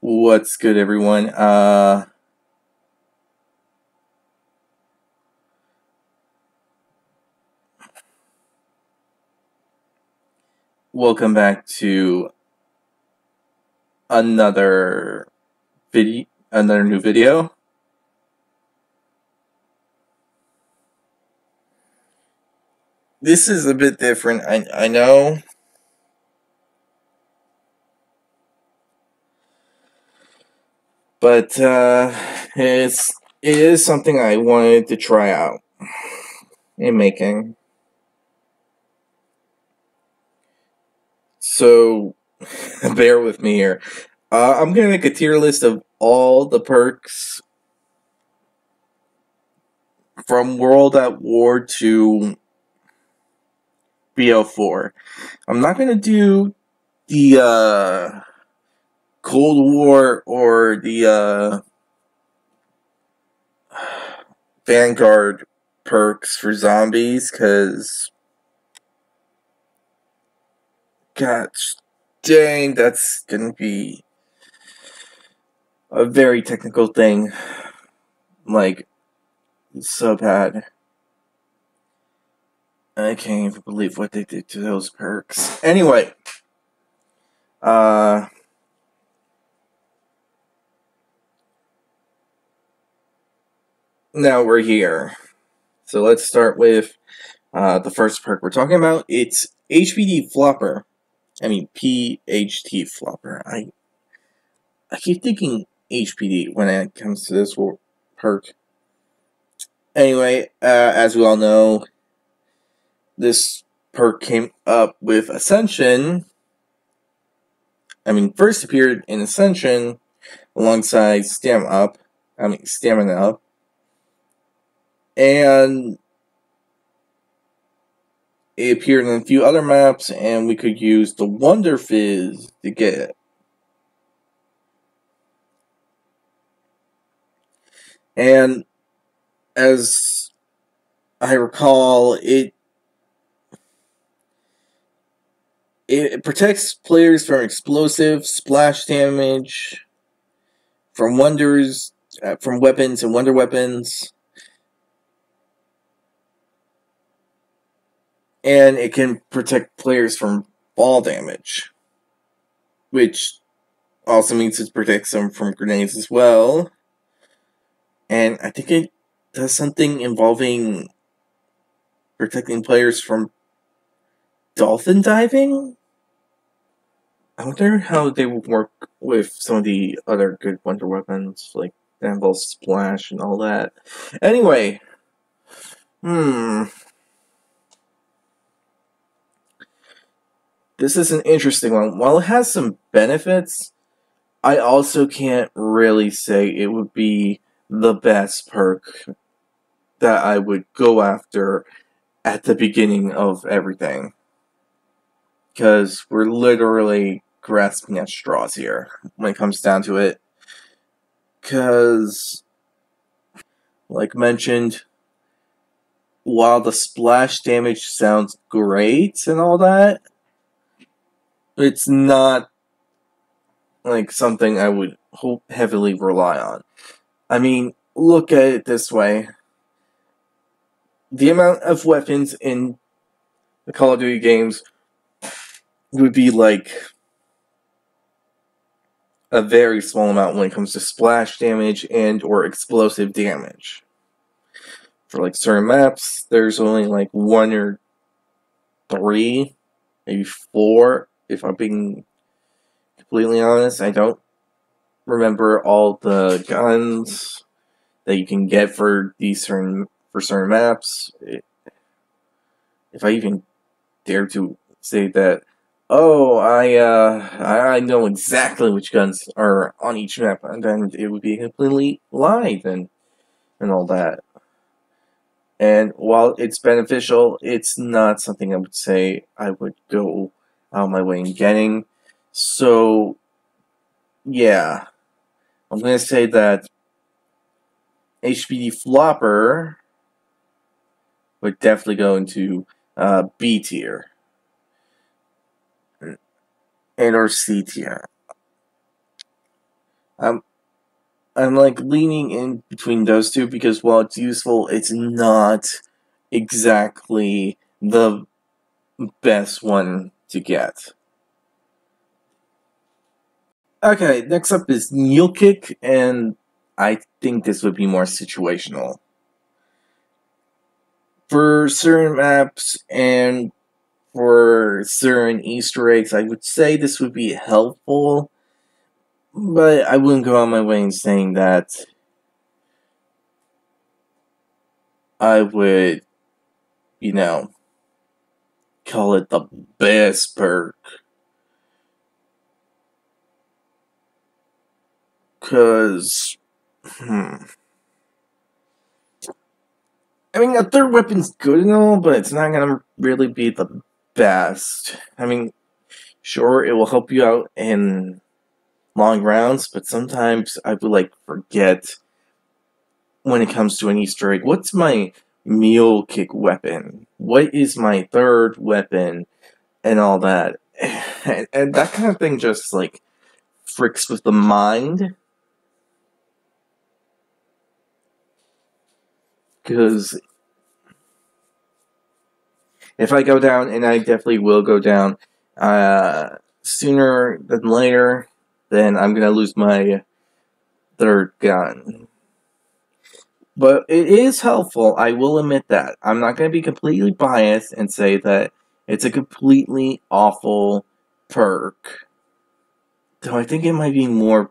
What's good, everyone? Welcome back to another new video. This is a bit different, I know. But it is something I wanted to try out in making. So bear with me here. I'm gonna make a tier list of all the perks from World at War to BL4. I'm not gonna do the Cold War or the Vanguard perks for zombies, because gosh dang, that's gonna be a very technical thing. Like, so bad. I can't even believe what they did to those perks. Anyway, now we're here. So let's start with the first perk we're talking about. It's HPD Flopper. I mean, PHT Flopper. I keep thinking HPD when it comes to this perk. Anyway, as we all know, this perk came up with Ascension. I mean, first appeared in Ascension alongside Stamina Up. And it appeared in a few other maps, and we could use the Wonder Fizz to get it. And as I recall, it protects players from explosive splash damage, from weapons and wonder weapons, and it can protect players from fall damage, which also means it protects them from grenades as well. And I think it does something involving protecting players from dolphin diving? I wonder how they would work with some of the other good wonder weapons, like Anvil Splash and all that. Anyway, this is an interesting one. While it has some benefits, I also can't really say it would be the best perk that I would go after at the beginning of everything. Because we're literally grasping at straws here when it comes down to it. Because, like mentioned, while the splash damage sounds great and all that, it's not like something I would heavily rely on. I mean, look at it this way. The amount of weapons in the Call of Duty games would be like a very small amount when it comes to splash damage and or explosive damage. For like certain maps, there's only like 1 or 3, maybe 4, if I'm being completely honest. I don't remember all the guns that you can get for certain maps. If I even dare to say that, oh, I know exactly which guns are on each map, and then it would be a completely lie and all that. And while it's beneficial, it's not something I would say I would go out of my way in getting. So, yeah. I'm going to say that HPD Flopper would definitely go into B tier. And or C tier. I'm I'm like leaning in between those two because while it's useful, it's not exactly the best one to get. Okay, next up is Mule Kick, and I think this would be more situational. For certain maps and for certain Easter eggs, I would say this would be helpful, but I wouldn't go on my way in saying that I would, call it the best perk. Because, I mean, a third weapon's good and all, but it's not gonna really be the best. I mean, sure, it will help you out in long rounds, but sometimes I would forget when it comes to an Easter egg. What's my mule kick weapon? What is my third weapon? And all that. And that kind of thing just fricks with the mind. Because if I go down, and I definitely will go down sooner than later, then I'm going to lose my third gun. But it is helpful, I will admit that. I'm not going to be completely biased and say that it's a completely awful perk. Though I think it might be more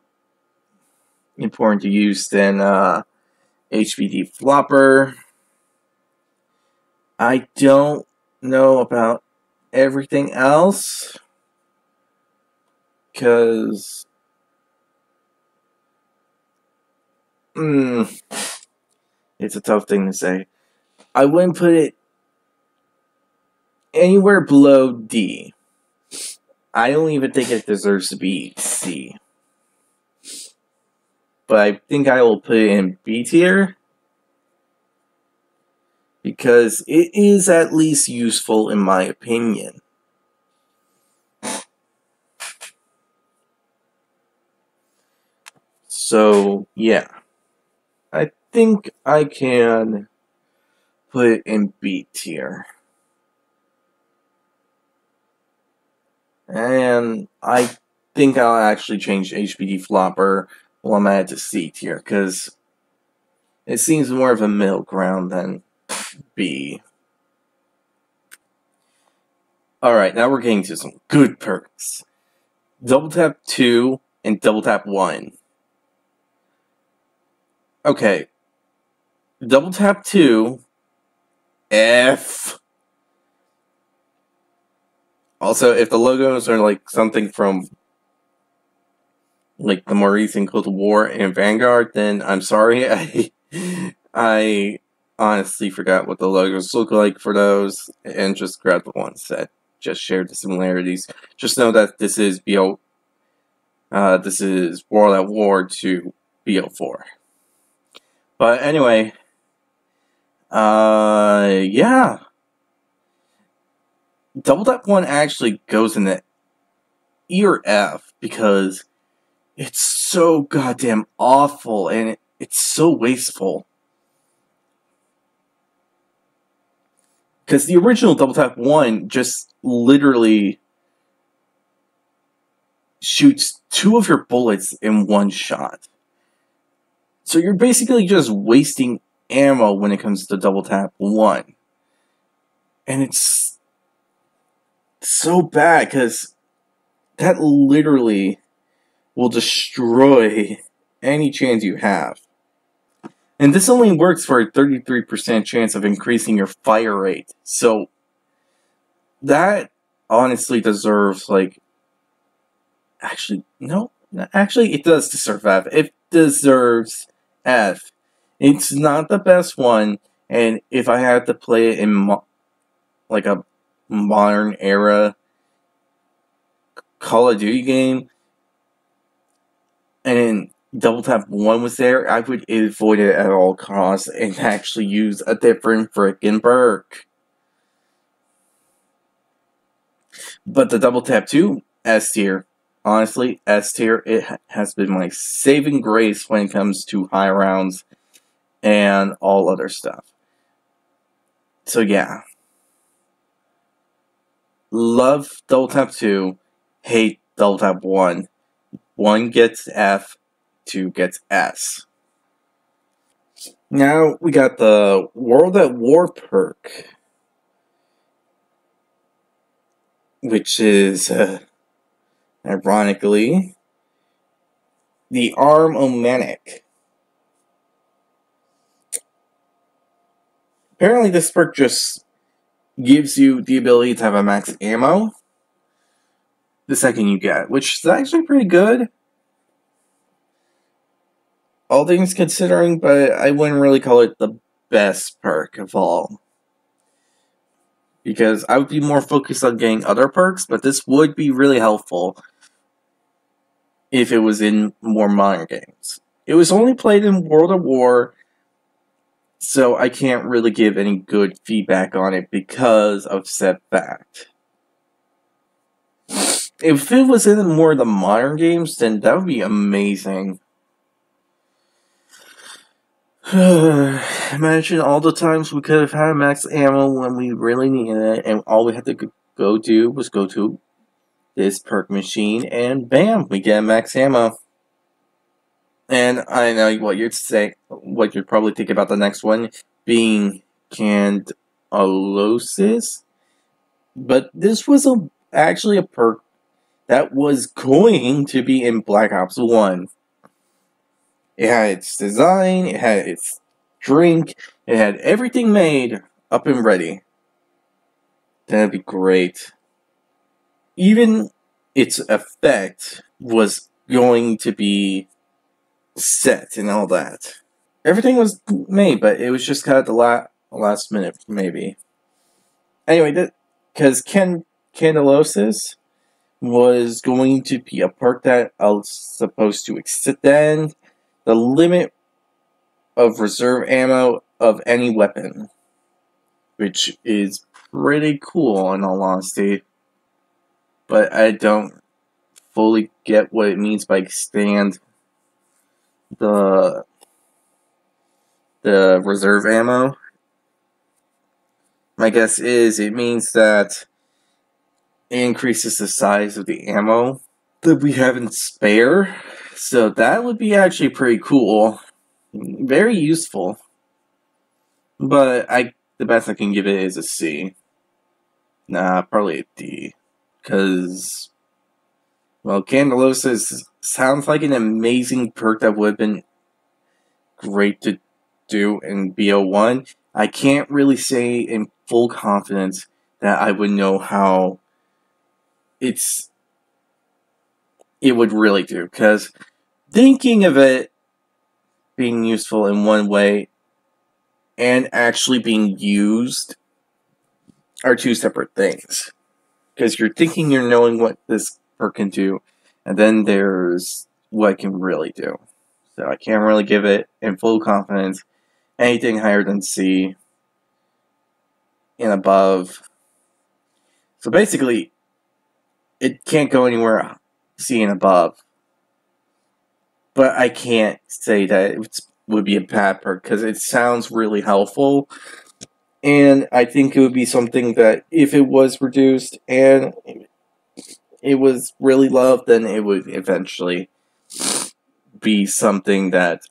important to use than HBD Flopper. I don't know about everything else, because it's a tough thing to say. I wouldn't put it anywhere below D. I don't even think it deserves to be C. But I think I will put it in B tier, because it is at least useful in my opinion. So, yeah. I think I can put it in B tier. And I think I'll actually change HBD Flopper while I'm at it to C tier, because it seems more of a middle ground than B. Alright, now we're getting to some good perks. Double Tap 2 and Double Tap 1. Okay. Double Tap 2. F. Also, if the logos are something from the more recent Cold War and Vanguard, then I'm sorry. I honestly forgot what the logos look like for those, and just grabbed the ones that just shared the similarities. Just know that this is this is World at War to BO4. But anyway, yeah. Double Tap 1 actually goes in the E or F, because it's so goddamn awful, and it's so wasteful. Because the original Double Tap 1 just literally shoots 2 of your bullets in one shot. So you're basically just wasting ammo when it comes to Double Tap 1. And it's so bad, because that literally will destroy any chance you have. And this only works for a 33% chance of increasing your fire rate. So that honestly deserves actually, no. Actually, it does deserve F. It deserves F. It's not the best one, and if I had to play it in a modern era Call of Duty game, and Double Tap 1 was there, I would avoid it at all costs and actually use a different frickin' perk. But the Double Tap 2 S tier honestly, S tier, it has been my saving grace when it comes to high rounds and all other stuff. So yeah. Love Double Tap 2, hate Double Tap 1. 1 gets F, 2 gets S. Now we got the World at War perk, which is, ironically, the Arm Omanic. Apparently this perk just gives you the ability to have a max ammo the second you get, which is actually pretty good. All things considering, but I wouldn't really call it the best perk of all. Because I would be more focused on getting other perks, but this would be really helpful if it was in more modern games. It was only played in World of War, so I can't really give any good feedback on it because of said fact. If it was in more of the modern games, then that would be amazing. Imagine all the times we could have had max ammo when we really needed it, and all we had to go do was go to this perk machine, and bam, we get max ammo. And I know what you'd say, what you'd probably think about the next one being canned alosis, but this was actually a perk that was going to be in Black Ops 1. It had its design, it had its drink, it had everything made up and ready. That'd be great. Even its effect was going to be set and all that. Everything was made, but it was just kind of the last minute, maybe. Anyway, because Candalosis was going to be a perk that I was supposed to extend the limit of reserve ammo of any weapon, which is pretty cool in all honesty, but I don't fully get what it means by extend the reserve ammo. My guess is it means that it increases the size of the ammo that we have in spare. So that would be actually pretty cool. Very useful. But the best I can give it is a C. Nah, probably a D. Because, well, Candalosis sounds like an amazing perk that would have been great to do in BO1. I can't really say in full confidence that I would know how it would really do, because thinking of it being useful in one way and actually being used are two separate things. Because you're thinking you're knowing what this perk can do, and then there's what it can really do. So I can't really give it in full confidence anything higher than C and above. So basically, it can't go anywhere C and above. But I can't say that it would be a bad perk, because it sounds really helpful. And I think it would be something that if it was reduced and it was really loved, then it would eventually be something that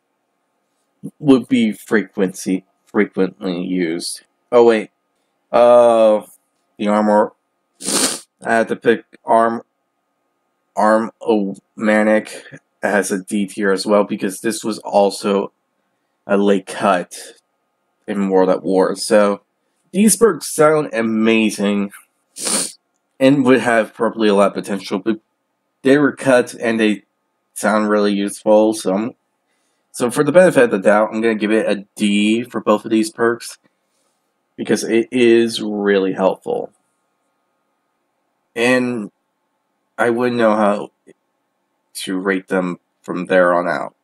would be frequently used. Oh wait, the armor. I had to pick Arm Omanic as a D tier as well, because this was also a late cut in World at War. So these perks sound amazing and would have probably a lot of potential, but they were cut and they sound really useful. So for the benefit of the doubt, I'm going to give it a D for both of these perks, because it is really helpful. And I wouldn't know how to rate them from there on out,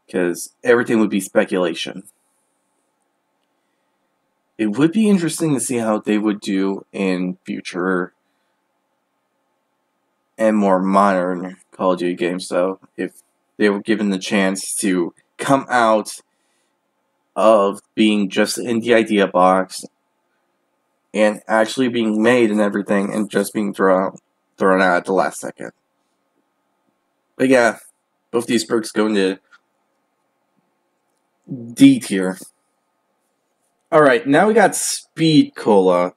because everything would be speculation. It would be interesting to see how they would do in future and more modern Call of Duty games, though, if they were given the chance to come out of being just in the idea box and actually being made and everything, and just being thrown out at the last second. But yeah, both these perks go into D tier. Alright, now we got Speed Cola.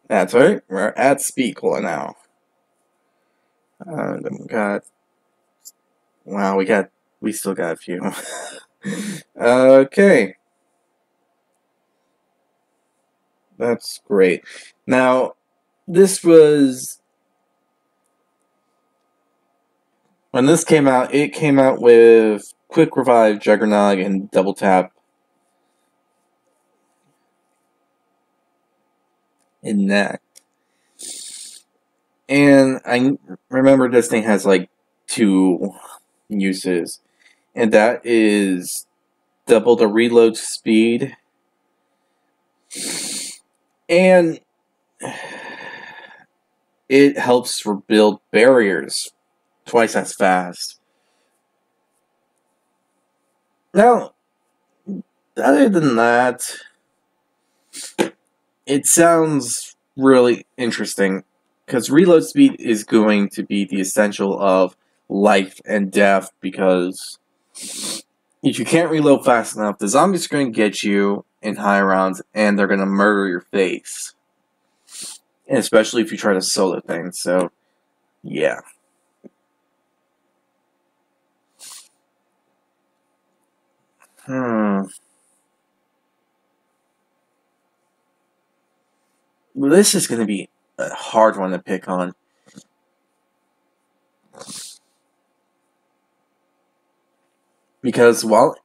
That's right, we're at Speed Cola now. Then we still got a few. Okay. That's great. Now, this was... when this came out, it came out with Quick Revive, Juggernaut, and Double Tap. In that. And I remember this thing has like 2 uses. And that is double the reload speed. And it helps rebuild barriers twice as fast. Now, other than that, it sounds really interesting, because reload speed is going to be the essential of life and death, because if you can't reload fast enough, the zombies are going to get you in high rounds, and they're going to murder your face. And especially if you try to solo things, so, yeah. Well, this is going to be a hard one to pick on. Because, while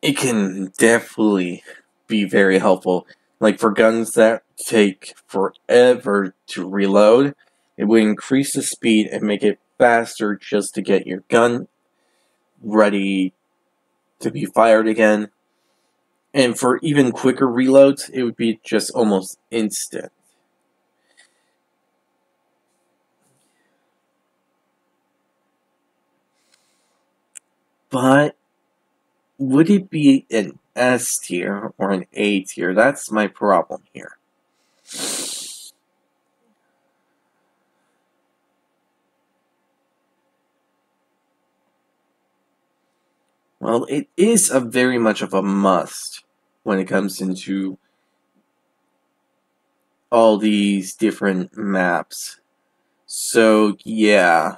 it can definitely be very helpful, like for guns that take forever to reload, it would increase the speed and make it faster just to get your gun ready to be fired again. And for even quicker reloads, it would be just almost instant. But would it be an S tier or an A tier? That's my problem here. Well, it is a very much of a must when it comes into all these different maps. So, yeah.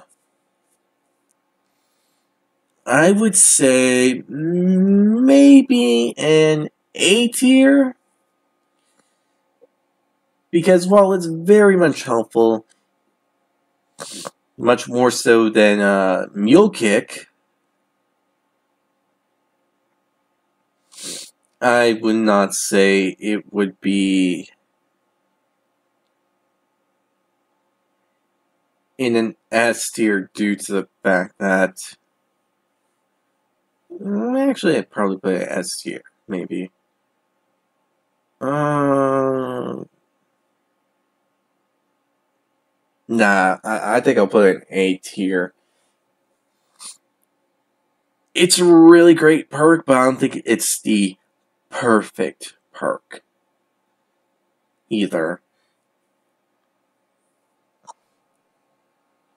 I would say maybe an A tier. Because while it's very much helpful, much more so than Mule Kick, I would not say it would be in an S tier due to the fact that... actually, I'd probably put it S tier, maybe. Nah, I think I'll put it in A tier. It's a really great perk, but I don't think it's the perfect perk either.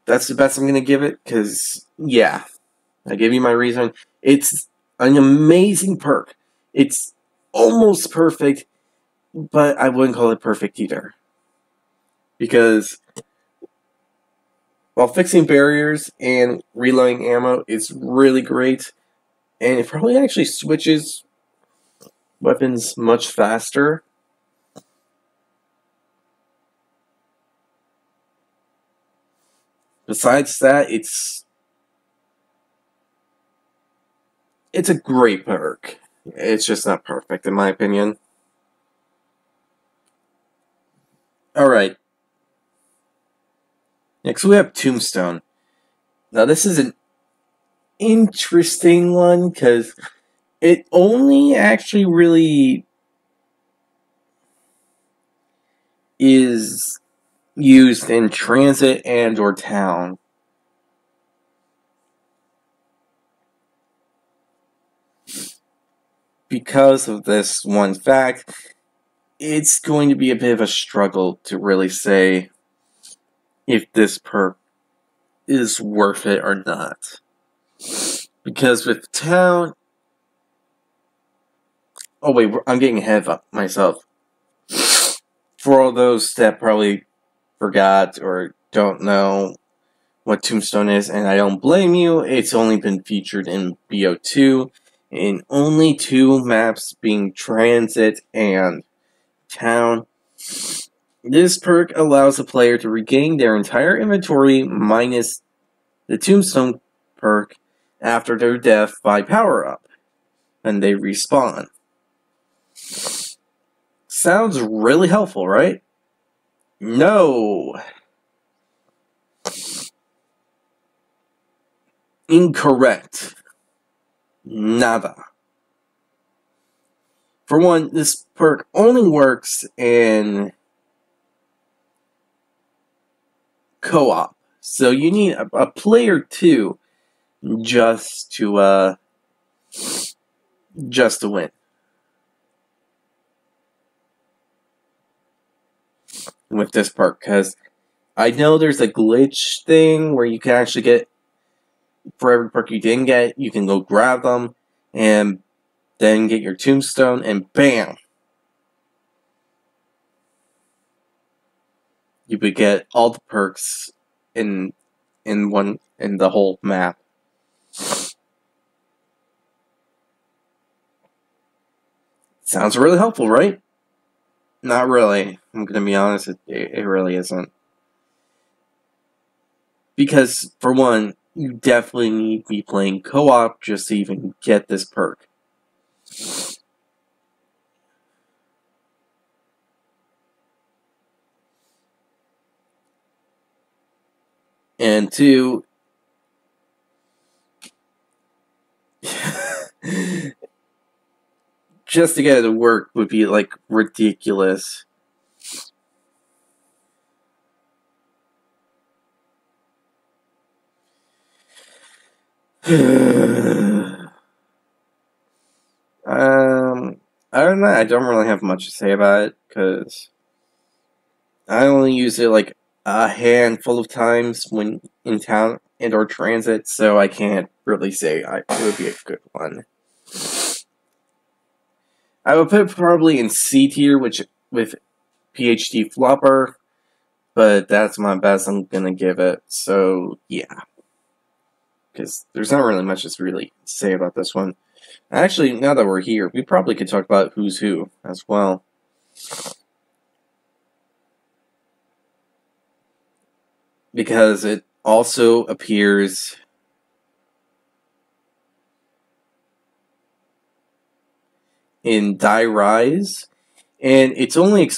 That's the best I'm going to give it, because, yeah, I gave you my reason. It's an amazing perk. It's almost perfect, but I wouldn't call it perfect either. Because while fixing barriers and reloading ammo is really great, and it probably actually switches weapons much faster, besides that, it's a great perk. It's just not perfect, in my opinion. Alright. Next we have Tombstone. Now this is an interesting one, because it only actually really is used in transit and or town. Because of this one fact, it's going to be a bit of a struggle to really say if this perk is worth it or not. Because with town... Oh wait, I'm getting ahead of myself. For all those that probably forgot or don't know what Tombstone is, and I don't blame you, it's only been featured in BO2 in only 2 maps, being Transit and Town. This perk allows the player to regain their entire inventory minus the Tombstone perk after their death by power-up, and they respawn. Sounds really helpful, right? No. Incorrect. Nada. For one, this perk only works in co-op, so you need a player 2 just to win. With this perk, because I know there's a glitch thing where you can actually get, for every perk you didn't get, you can go grab them and then get your Tombstone, and bam! You would get all the perks in the whole map. Sounds really helpful, right? Not really. I'm gonna be honest, it really isn't. Because, for one, you definitely need to be playing co-op just to even get this perk. And 2, just to get it to work would be, like, ridiculous. I don't know. I don't really have much to say about it, because I only use it, like, a handful of times when in town and or transit, so I can't really say it would be a good one. I would put it probably in C tier, which with PhD Flopper, but that's my best I'm gonna give it, so yeah. Because there's not really much to really say about this one. Actually, now that we're here, we probably could talk about Who's Who as well. Because it also appears in Die Rise, and it's only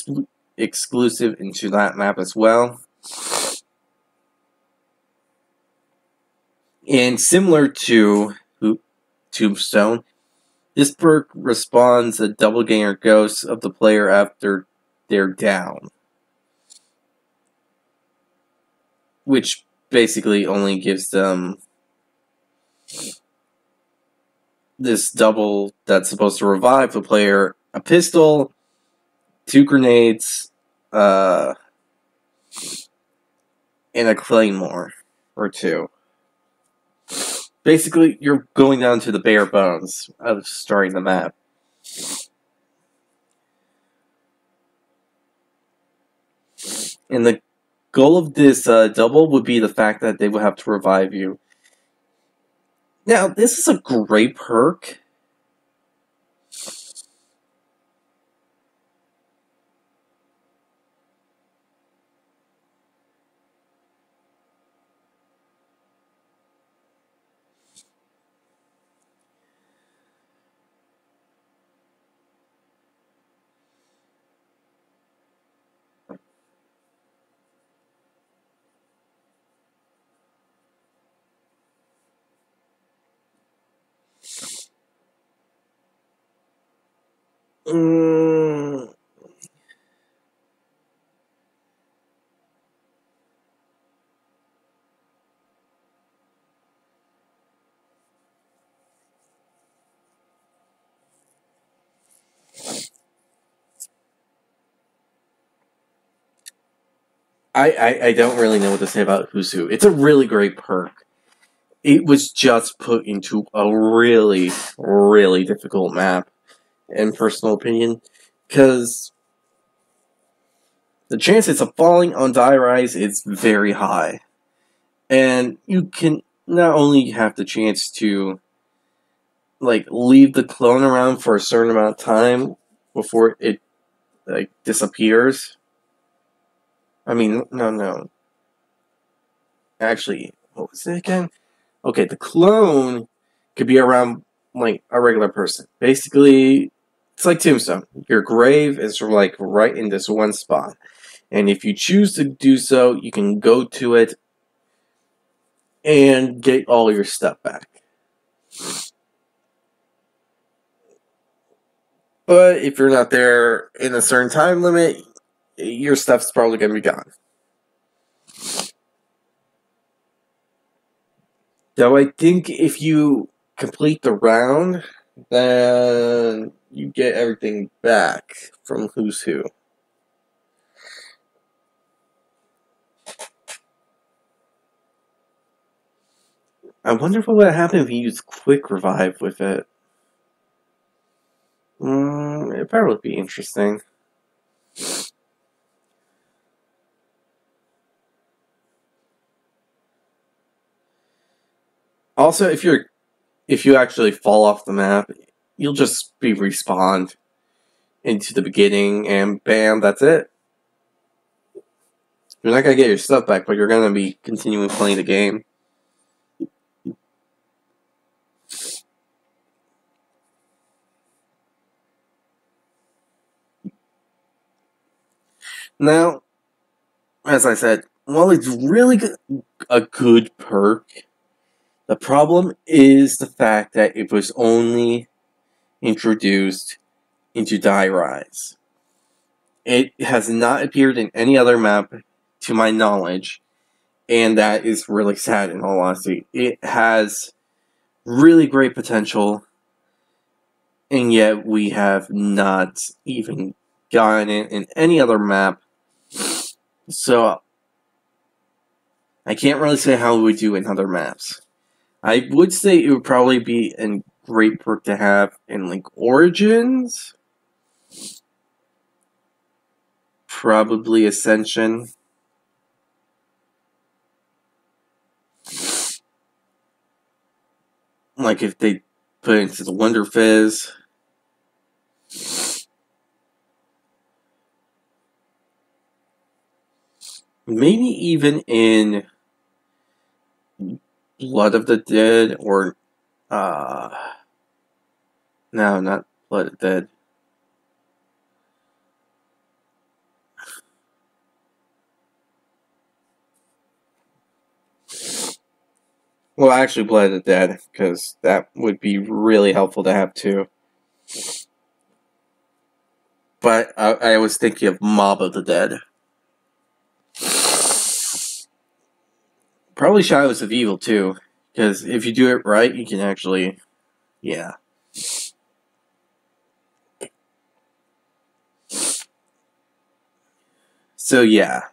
exclusive into that map as well. And similar to Tombstone, this perk respawns a doppelganger ghost of the player after they're down, which basically only gives them this double that's supposed to revive the player, a pistol, 2 grenades, and a claymore or 2. Basically, you're going down to the bare bones of starting the map. And the goal of this double would be the fact that they would have to revive you. Now, this is a great perk. I don't really know what to say about Who's Who. It's a really great perk. It was just put into a really, really difficult map, in personal opinion, because the chances of falling on die rise is very high. And you can not only have the chance to like leave the clone around for a certain amount of time before it like disappears. I mean, no. Actually, what was it again? Okay, the clone could be around like a regular person. Basically, it's like Tombstone. Your grave is like right in this one spot. And if you choose to do so, you can go to it and get all your stuff back. But if you're not there in a certain time limit, your stuff's probably going to be gone. Though I think if you complete the round, then you get everything back from Who's Who. I wonder what would happen if you use Quick Revive with it. It'd probably be interesting. Also, if you actually fall off the map, you'll just be respawned into the beginning, and bam, that's it. You're not gonna get your stuff back, but you're gonna be continuing playing the game. Now, as I said, while it's really a good perk, the problem is the fact that it was only introduced into Die Rise. It has not appeared in any other map, to my knowledge, and that is really sad in all honesty. It has really great potential, and yet we have not even gotten it in any other map. So, I can't really say how it would do in other maps. I would say it would probably be a great perk to have in, like, Origins. Probably Ascension. Like, if they put it into the Wonder Fizz. Maybe even in Blood of the Dead, or, no, not Blood of the Dead. Well, actually, Blood of the Dead, because that would be really helpful to have too. But I was thinking of Mob of the Dead. Probably Shadows of Evil too, because if you do it right, you can actually, yeah. So yeah,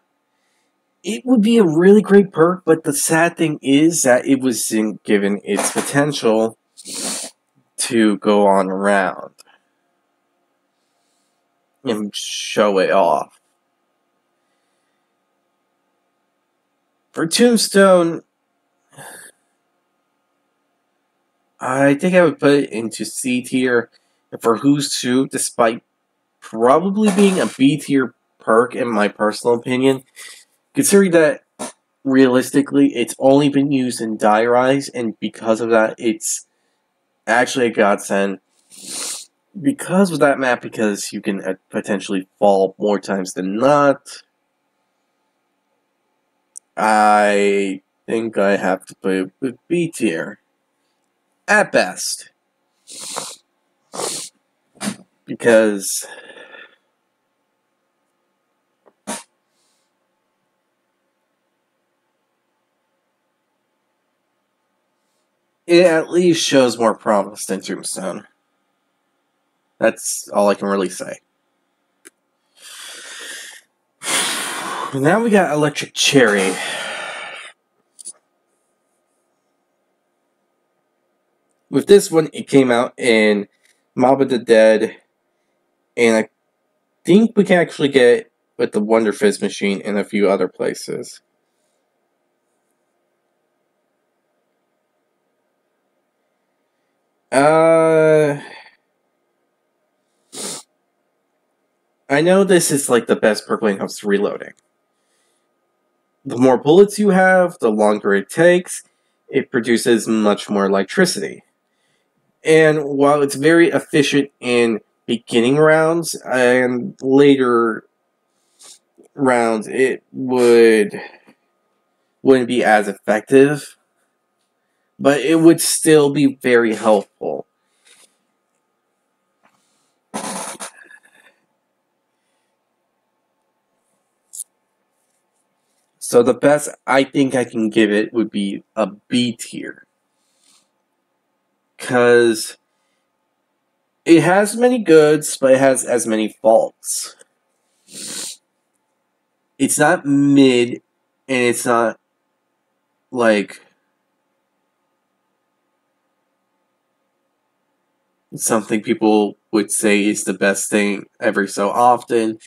it would be a really great perk, but the sad thing is that it wasn't given its potential to go on around and show it off. For Tombstone, I think I would put it into C tier. And for Who's Who, despite probably being a B tier perk in my personal opinion, considering that realistically it's only been used in Die Rise, and because of that it's actually a godsend. Because of that map, because you can potentially fall more times than not, I think I have to put it with B tier. At best. Because it at least shows more promise than Tombstone. That's all I can really say. Now we got Electric Cherry. With this one, it came out in Mob of the Dead, and I think we can actually get it with the Wonder Fizz machine and a few other places. I know this is like the best perk when it comes to reloading. The more bullets you have, the longer it takes. It produces much more electricity. And while it's very efficient in beginning rounds and later rounds, it wouldn't be as effective, but it would still be very helpful. So the best I think I can give it would be a B tier. Because it has many goods, but it has as many faults. It's not mid, and it's not like something people would say is the best thing every so often,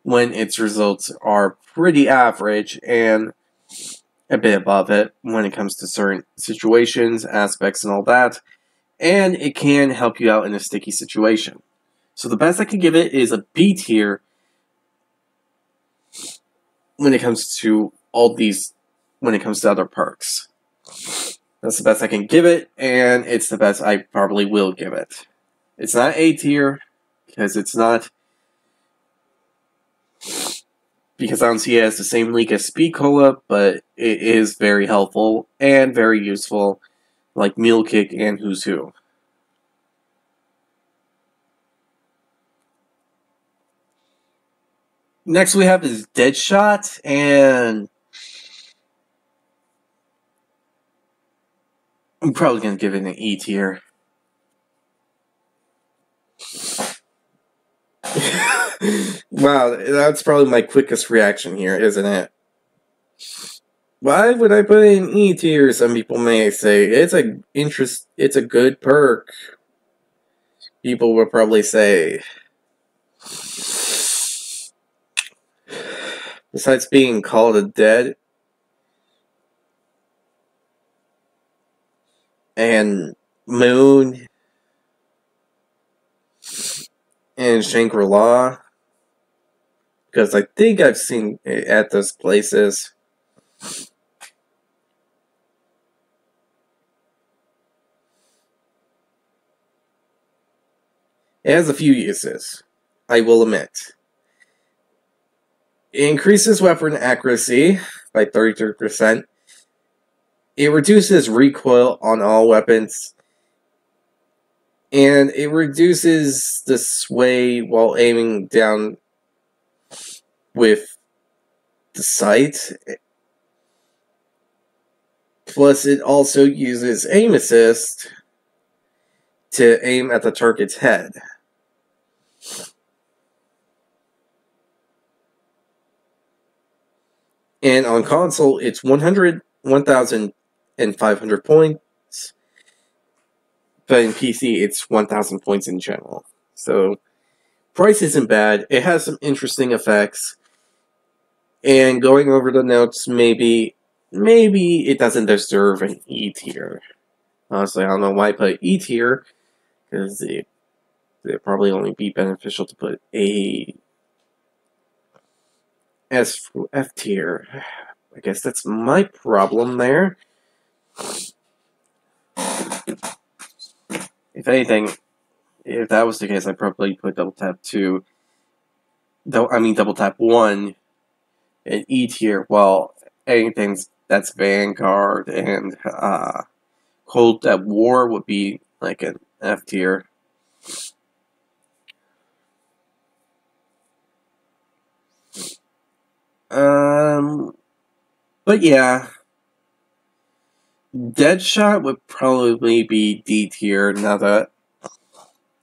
when its results are pretty average and a bit above it when it comes to certain situations, aspects, and all that. And it can help you out in a sticky situation. So the best I could give it is a B tier when it comes to all these, when it comes to other perks. That's the best I can give it, and it's the best I probably will give it. It's not A tier, because it's not, because I don't see it as the same league as Speed Cola, but it is very helpful and very useful, like Mule Kick and Who's Who. Next we have is Deadshot, and I'm probably going to give it an E tier. Wow, that's probably my quickest reaction here, isn't it? Why would I put it in E tier? Some people may say it's a good perk. People will probably say, besides being called a dead and Moon and Shangri-La, because I think I've seen it at those places. It has a few uses, I will admit. It increases weapon accuracy by 33%. It reduces recoil on all weapons. And it reduces the sway while aiming down with the sight. Plus, it also uses aim assist to aim at the target's head. And on console, it's 1,500 points. But in PC, it's 1,000 points in general. So, price isn't bad. It has some interesting effects. And going over the notes, maybe it doesn't deserve an E tier. Honestly, I don't know why I put E tier, because it'd probably only be beneficial to put a S F tier. I guess that's my problem there. If anything, if that was the case, I'd probably put Double Tap 2. Double Tap 1 in E tier, while anything that's Vanguard and Cold at War would be like an F tier. But yeah, Deadshot would probably be D tier now that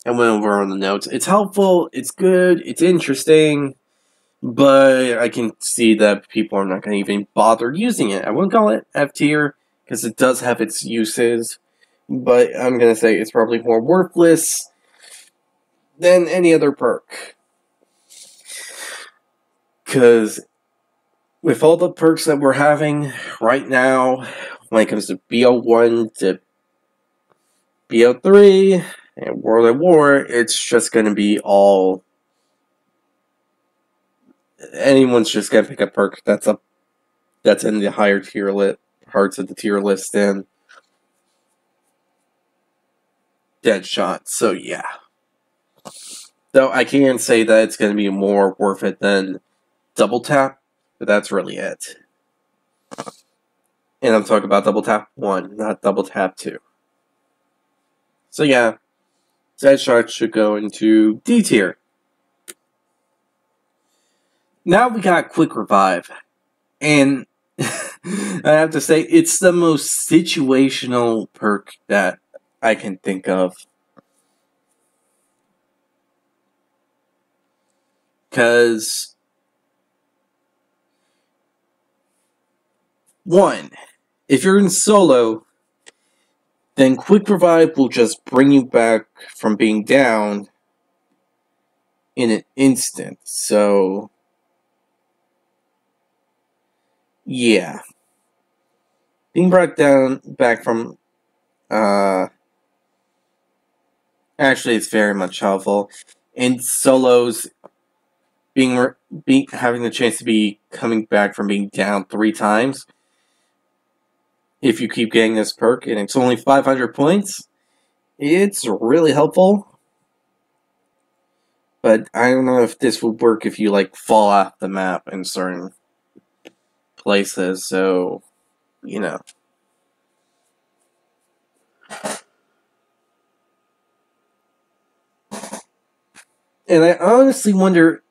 I went over on the notes. It's helpful, it's good, it's interesting, But I can see that people are not going to even bother using it. I wouldn't call it F tier, because it does have its uses. But I'm going to say it's probably more worthless than any other perk. Because with all the perks that we're having right now, when it comes to BO1 to BO3 and World at War, it's just going to be all... Anyone's just going to pick a perk that's in the higher tier parts of the tier list than Deadshot. So yeah. Though I can say that it's going to be more worth it than Double Tap, but that's really it. And I'm talking about Double Tap 1, not Double Tap 2. So yeah, Deadshot should go into D tier. Now we got Quick Revive. And I have to say, it's the most situational perk that I can think of. Because, one, if you're in solo, then Quick Revive will just bring you back from being down in an instant. So, yeah. Being brought back from, actually, it's very much helpful. In solos, having the chance to be coming back from being down 3 times, if you keep getting this perk, and it's only 500 points, it's really helpful. But I don't know if this would work if you, like, fall off the map in certain places, so, you know. And I honestly wonder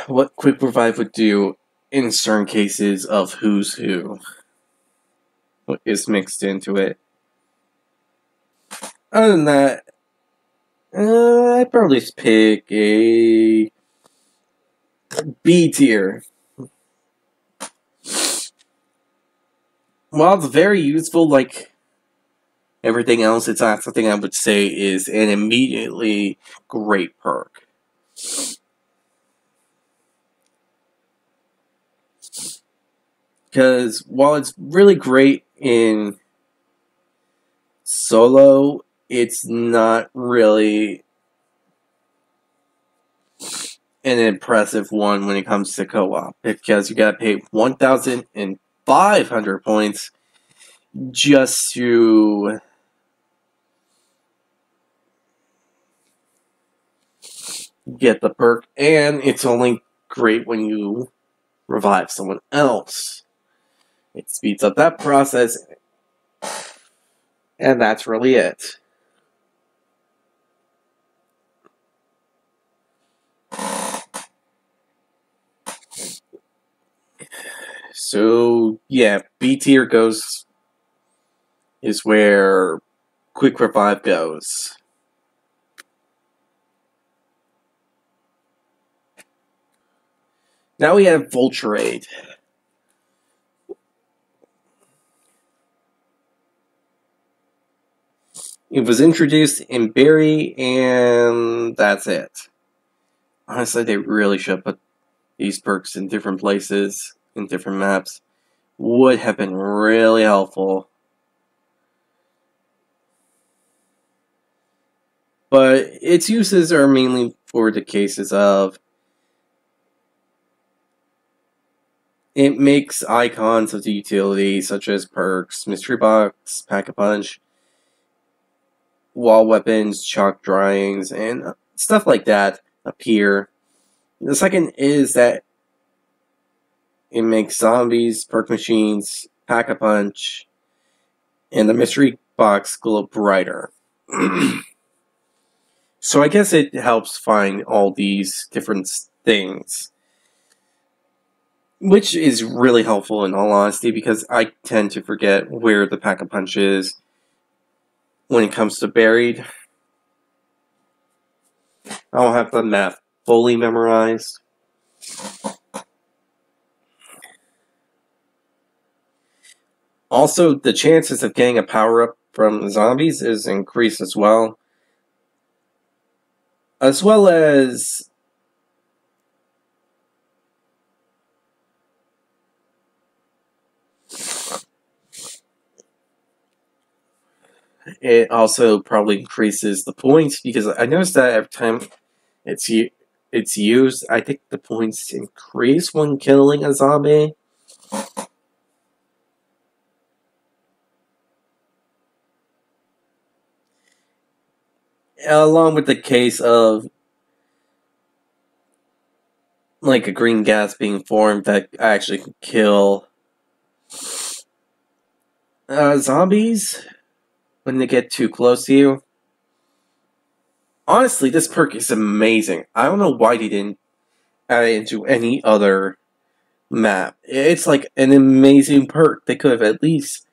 what Quick Revive would do in certain cases of Who's Who is mixed into it. Other than that, I'd probably just pick a B tier. While it's very useful, like everything else, it's not something I would say is an immediately great perk. Because while it's really great in solo, it's not really an impressive one when it comes to co-op. Because you gotta pay 1,500 points just to get the perk, and it's only great when you revive someone else. It speeds up that process, and that's really it. So, yeah, B tier is where Quick Revive goes. Now we have Vulture Aid. It was introduced in Berry, and that's it. Honestly, they really should put these perks in different places, in different maps. Would have been really helpful. But its uses are mainly for the cases of it makes icons of the utility, such as perks, mystery box, pack-a-punch, wall weapons, chalk drawings, and stuff like that appear. The second is that it makes zombies, perk machines, pack-a-punch, and the mystery box glow brighter. So I guess it helps find all these different things. Which is really helpful in all honesty, because I tend to forget where the pack-a-punch is when it comes to buried. I don't have the map fully memorized. Also, the chances of getting a power-up from zombies is increased as well. As well as it also probably increases the points, because I noticed that every time it's used, I think the points increase when killing a zombie. Along with the case of like a green gas being formed that actually can kill zombies when they get too close to you. Honestly, this perk is amazing. I don't know why they didn't add it into any other map. It's like an amazing perk. They could have at least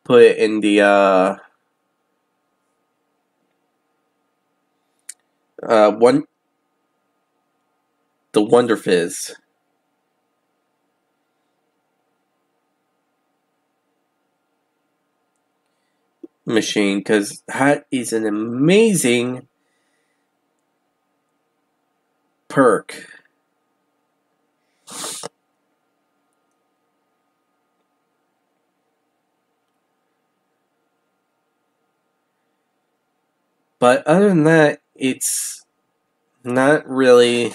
put it in the Wonder Fizz. Machine, because that is an amazing perk. But other than that, it's not really.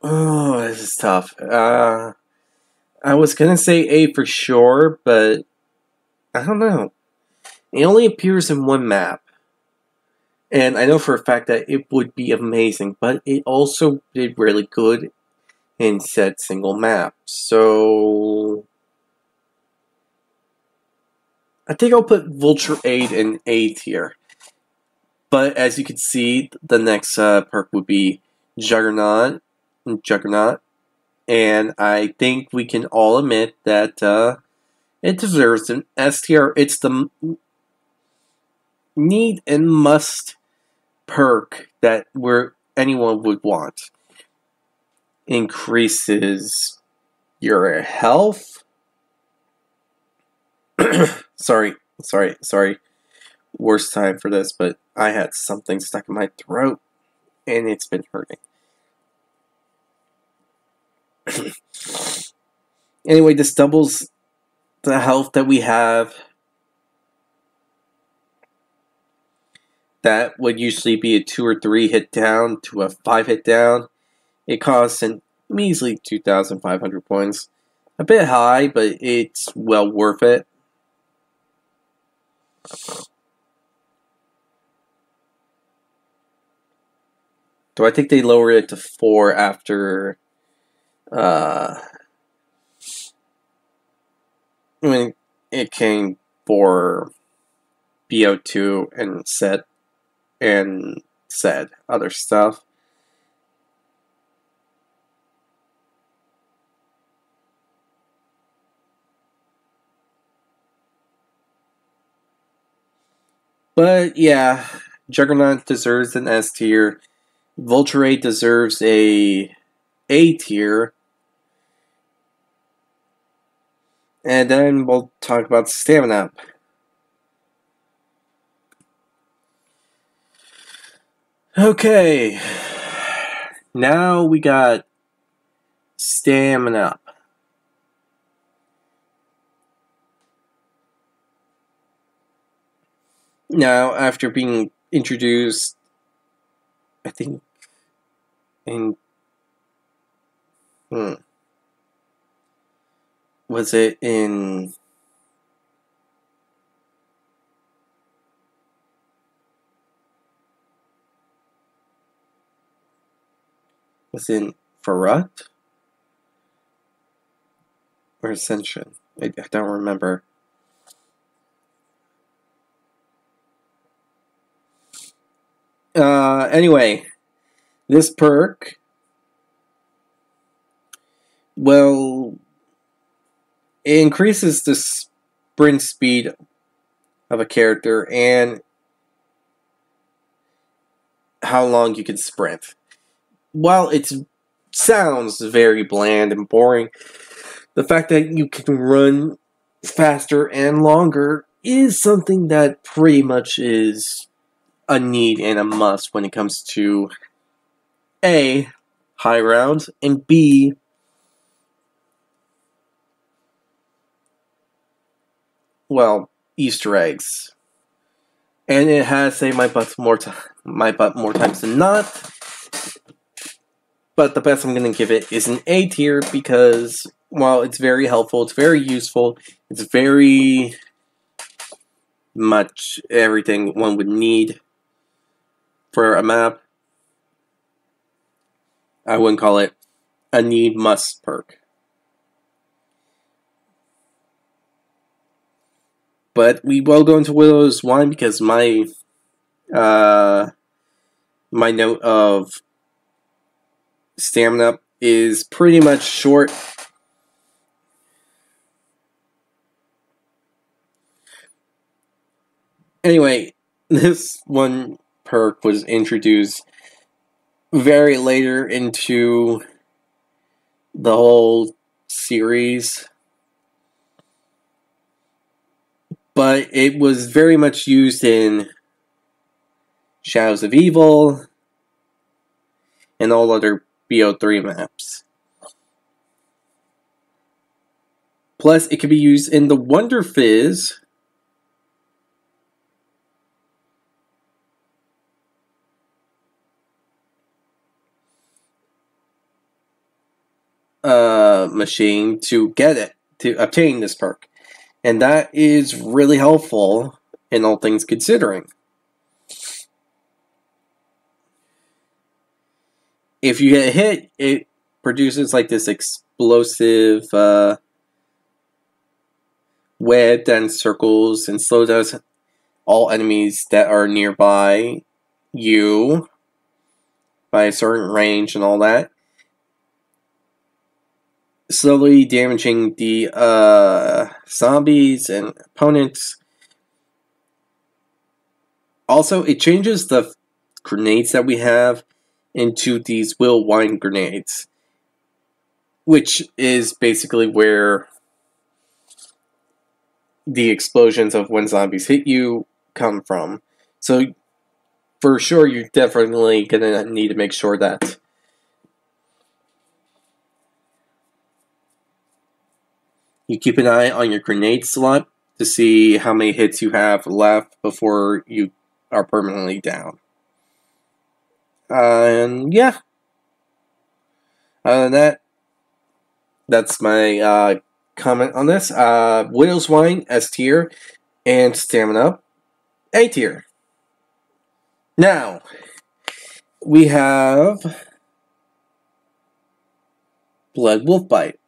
Oh, this is tough. I was gonna say A for sure, but I don't know. It only appears in one map. And I know for a fact that it would be amazing, but it also did really good in said single map. So I think I'll put Vulture Aid in A tier. But as you can see, the next perk would be Juggernaut. And I think we can all admit that it deserves an S tier. It's the need and must perk that anyone would want. Increases your health. sorry. Worst time for this, but I had something stuck in my throat and it's been hurting. Anyway, this doubles the health that we have. That would usually be a 2 or 3 hit down to a 5 hit down. It costs an measly 2,500 points. A bit high, but it's well worth it. So I think they lowered it to 4 after when it came for BO2 and said other stuff. But yeah, Juggernaut deserves an S tier. Vulture 8 deserves a tier. And then we'll talk about Stamina Up. Okay. Now we got Stamina Up. Now, after being introduced, I think, was it in... Was it in Farut? Or Ascension? I don't remember. Anyway, this perk, well, it increases the sprint speed of a character and how long you can sprint. While it sounds very bland and boring, the fact that you can run faster and longer is something that pretty much is a need and a must when it comes to A, high rounds, and B, well, Easter eggs. And it has saved my butt more times than not. But the best I'm going to give it is an A tier because while it's very helpful, it's very useful, it's very much everything one would need for a map, I wouldn't call it a need-must perk. But we will go into Widow's Wine because my note of stamina is pretty much short. Anyway, this one perk was introduced very later into the whole series, but it was very much used in Shadows of Evil and all other BO3 maps. Plus, it could be used in the Wonder Fizz machine to get it, to obtain this perk. And that is really helpful in all things considering. If you get hit, it produces like this explosive web that encircles and slows down all enemies that are nearby you by a certain range and all that, slowly damaging the zombies and opponents. Also, it changes the grenades that we have into these Will Wine grenades, which is basically where the explosions of when zombies hit you come from. So, for sure, you're definitely gonna need to make sure that you keep an eye on your grenade slot to see how many hits you have left before you are permanently down. And yeah. Other than that, that's my comment on this. Widow's Wine, S tier, and Stamina, A tier. Now, we have Blood Wolf Bite.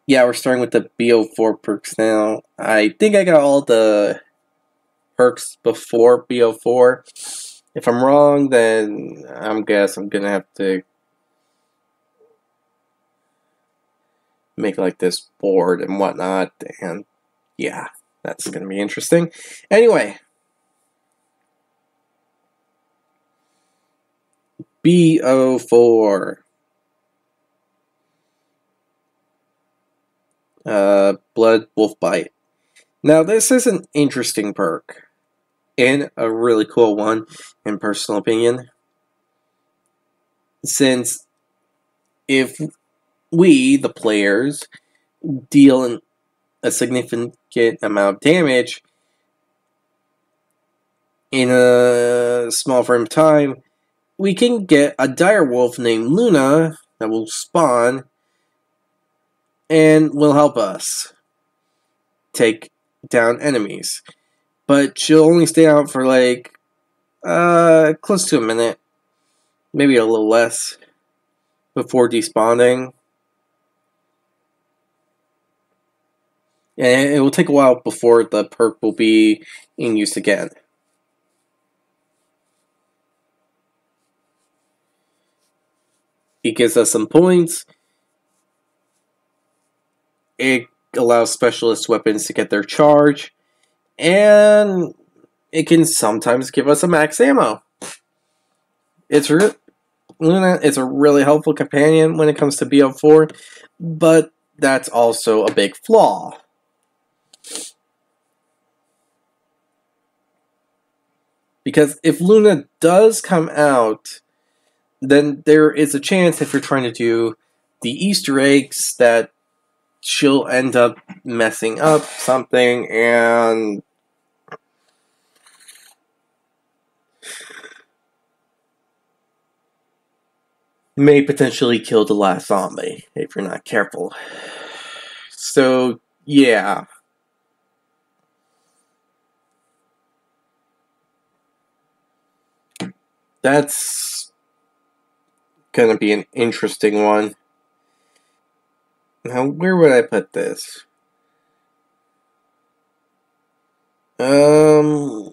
Yeah, we're starting with the BO4 perks now. I think I got all the perks before BO4. If I'm wrong, then I'm gonna have to make like this board and whatnot, and yeah, that's gonna be interesting. Anyway, BO4. Blood Wolf Bite. Now, this is an interesting perk, and a really cool one, in personal opinion. Since if we, the players, deal a significant amount of damage in a small frame of time, we can get a direwolf named Luna that will spawn and will help us take down enemies. But she'll only stay out for like close to a minute, maybe a little less, before despawning. And it will take a while before the perk will be in use again. It gives us some points. It allows specialist weapons to get their charge. And it can sometimes give us a max ammo. Luna is a really helpful companion when it comes to BO4, but that's also a big flaw. Because if Luna does come out, then there is a chance if you're trying to do the Easter eggs that she'll end up messing up something and may potentially kill the last zombie if you're not careful. So, yeah. That's gonna be an interesting one. Now, where would I put this? Huh.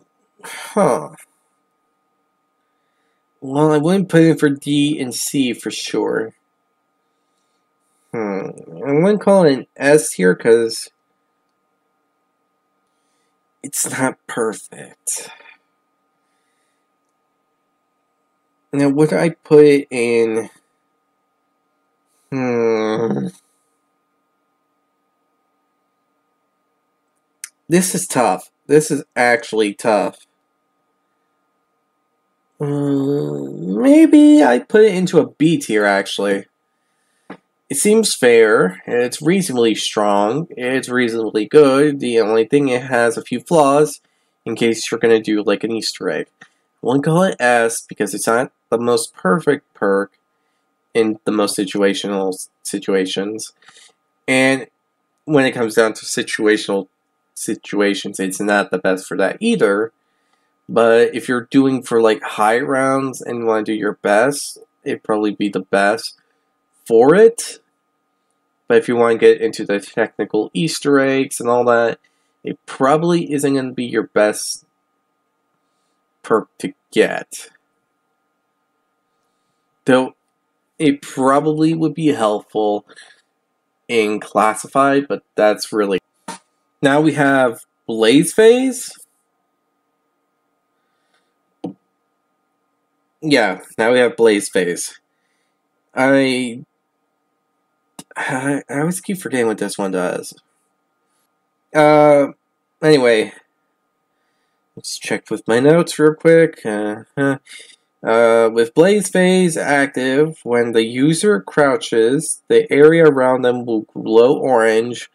Well, I wouldn't put it for D and C for sure. I wouldn't call it an S tier because it's not perfect. Now, would I put it in... This is tough. This is actually tough. Maybe I put it into a B tier, actually. It seems fair. It's reasonably strong. It's reasonably good. The only thing, it has a few flaws in case you're going to do like an Easter egg. I won't call it S because it's not the most perfect perk in the most situational situations. And when it comes down to situational situations, it's not the best for that either. But if you're doing for like high rounds and you want to do your best, it'd probably be the best for it. But if you want to get into the technical Easter eggs and all that, it probably isn't going to be your best perk to get. Though it probably would be helpful in classified, but that's really... Now we have Blaze Phase. Yeah, now we have Blaze Phase. I always keep forgetting what this one does. Anyway, let's check with my notes real quick. With Blaze Phase active, when the user crouches, the area around them will glow orange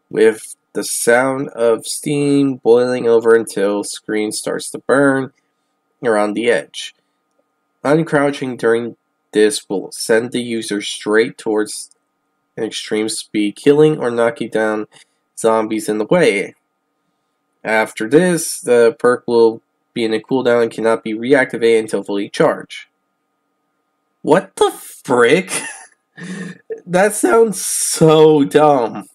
with the sound of steam boiling over until screen starts to burn around the edge. Uncrouching during this will send the user straight towards an extreme speed, killing or knocking down zombies in the way. After this, the perk will be in a cooldown and cannot be reactivated until fully charged. What the frick? That sounds so dumb.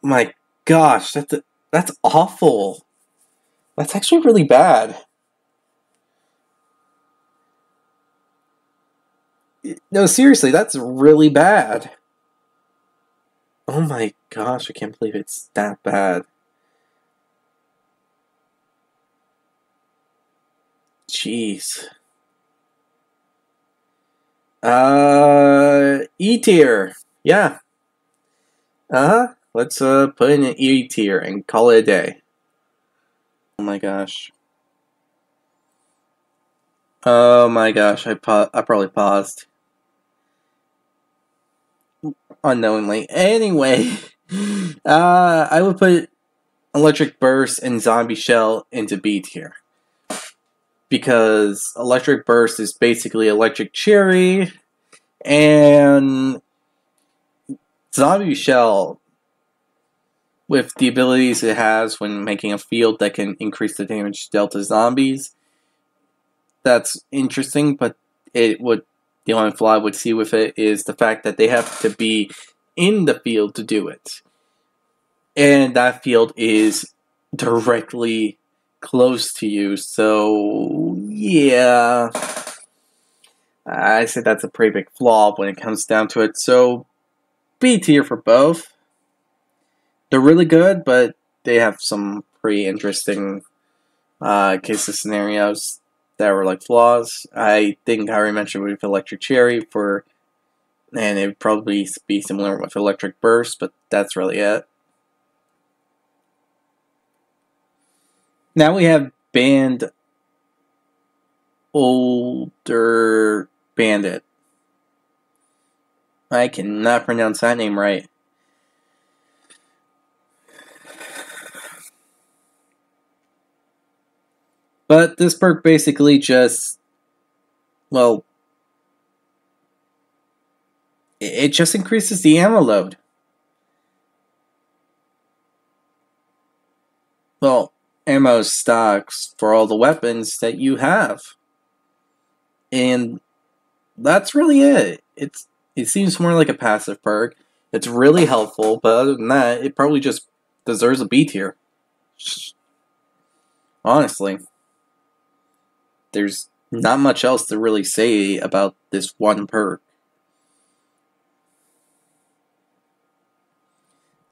My gosh, that's awful. That's actually really bad. No, seriously, that's really bad. Oh my gosh, I can't believe it's that bad. Jeez. E tier. Yeah. Let's put in an E tier and call it a day. Oh my gosh. Oh my gosh, I probably paused. Unknowingly. Anyway, I would put Electric Burst and Zombie Shell into B tier. Because Electric Burst is basically Electric Cherry, and Zombie Shell, with the abilities it has when making a field that can increase the damage dealt to zombies, that's interesting, but the only flaw I would see with it is the fact that they have to be in the field to do it. And that field is directly close to you, so yeah. I say that's a pretty big flaw when it comes down to it, so B tier for both. They're really good, but they have some pretty interesting cases scenarios that were like flaws. I think I already mentioned with Electric Cherry for And it would probably be similar with Electric Burst, but that's really it. Now we have Banned Older Bandit. I cannot pronounce that name right. But this perk basically just, well, it just increases the ammo load. Well, ammo stocks for all the weapons that you have. And that's really it. It seems more like a passive perk. It's really helpful, but other than that, it probably just deserves a B tier. Honestly. There's not much else to really say about this one perk.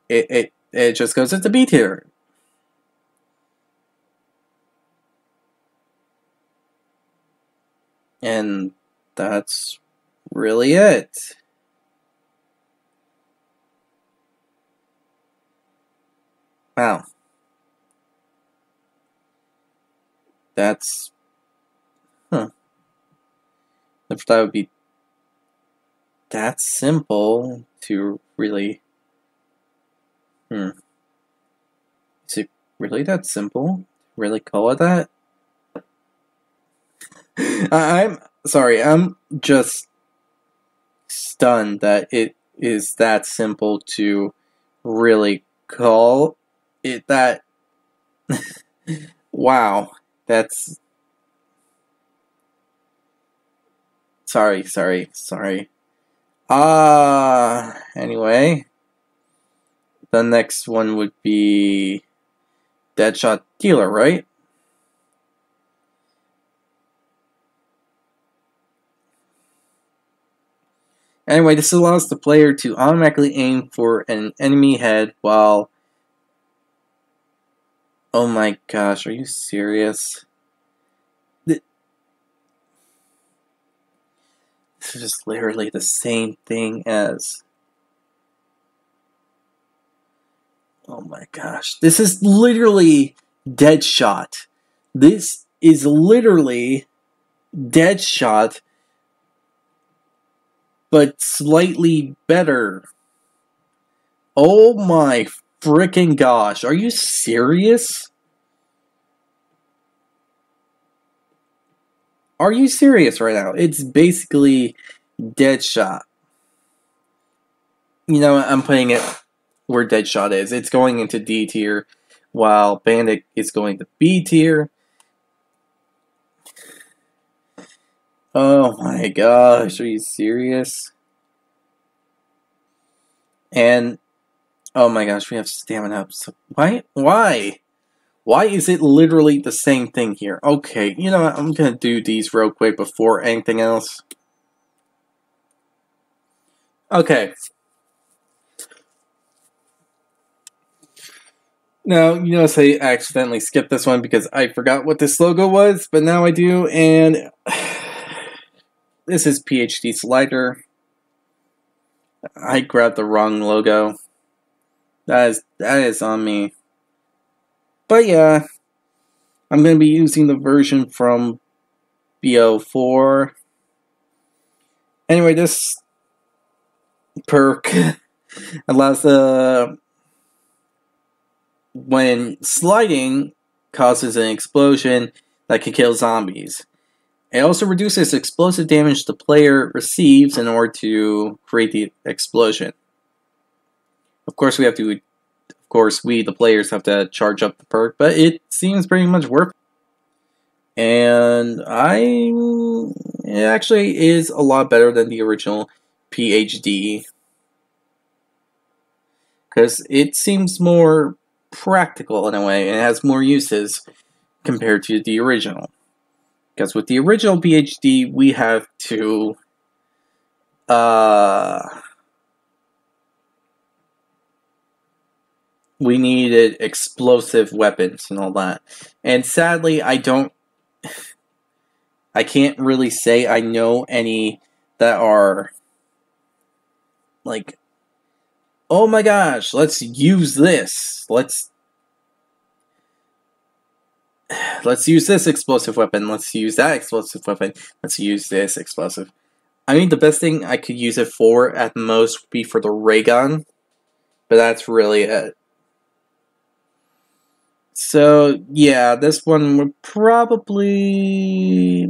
It just goes into B tier. And that's really it. Wow. That's... Huh. If that would be that simple to really... Is it really that simple? Really call it that? I'm sorry, I'm just stunned that it is that simple to really call it that. Wow, that's... Sorry. Anyway. The next one would be Deadshot Dealer, right? Anyway, this allows the player to automatically aim for an enemy head while... Oh my gosh, are you serious? This is just literally the same thing as... Oh my gosh. This is literally Deadshot. This is literally Deadshot, but slightly better. Oh my freaking gosh. Are you serious? Are you serious right now? It's basically Deadshot. You know, I'm putting it where Deadshot is. It's going into D tier, while Bandit is going to B tier. Oh my gosh, are you serious? And, oh my gosh, we have stamina ups. Why? Why is it literally the same thing here? Okay, you know what, I'm gonna do these real quick before anything else. Okay. Now, you notice I accidentally skipped this one because I forgot what this logo was, but now I do, and this is PhD Slider. I grabbed the wrong logo. That is on me. But yeah, I'm going to be using the version from BO4. Anyway, this perk allows when sliding causes an explosion that can kill zombies. It also reduces explosive damage the player receives in order to create the explosion. Of course, we, the players, have to charge up the perk, but it seems pretty much worth it. And it actually is a lot better than the original PhD. Because it seems more practical in a way, and it has more uses compared to the original. Because with the original PhD, we have to we needed explosive weapons and all that. And sadly, I can't really say I know any that are like, oh my gosh, let's use this. Let's use this explosive weapon. Let's use that explosive weapon. Let's use this explosive. I mean, the best thing I could use it for at most would be for the ray gun, but that's really it. So, yeah, this one would probably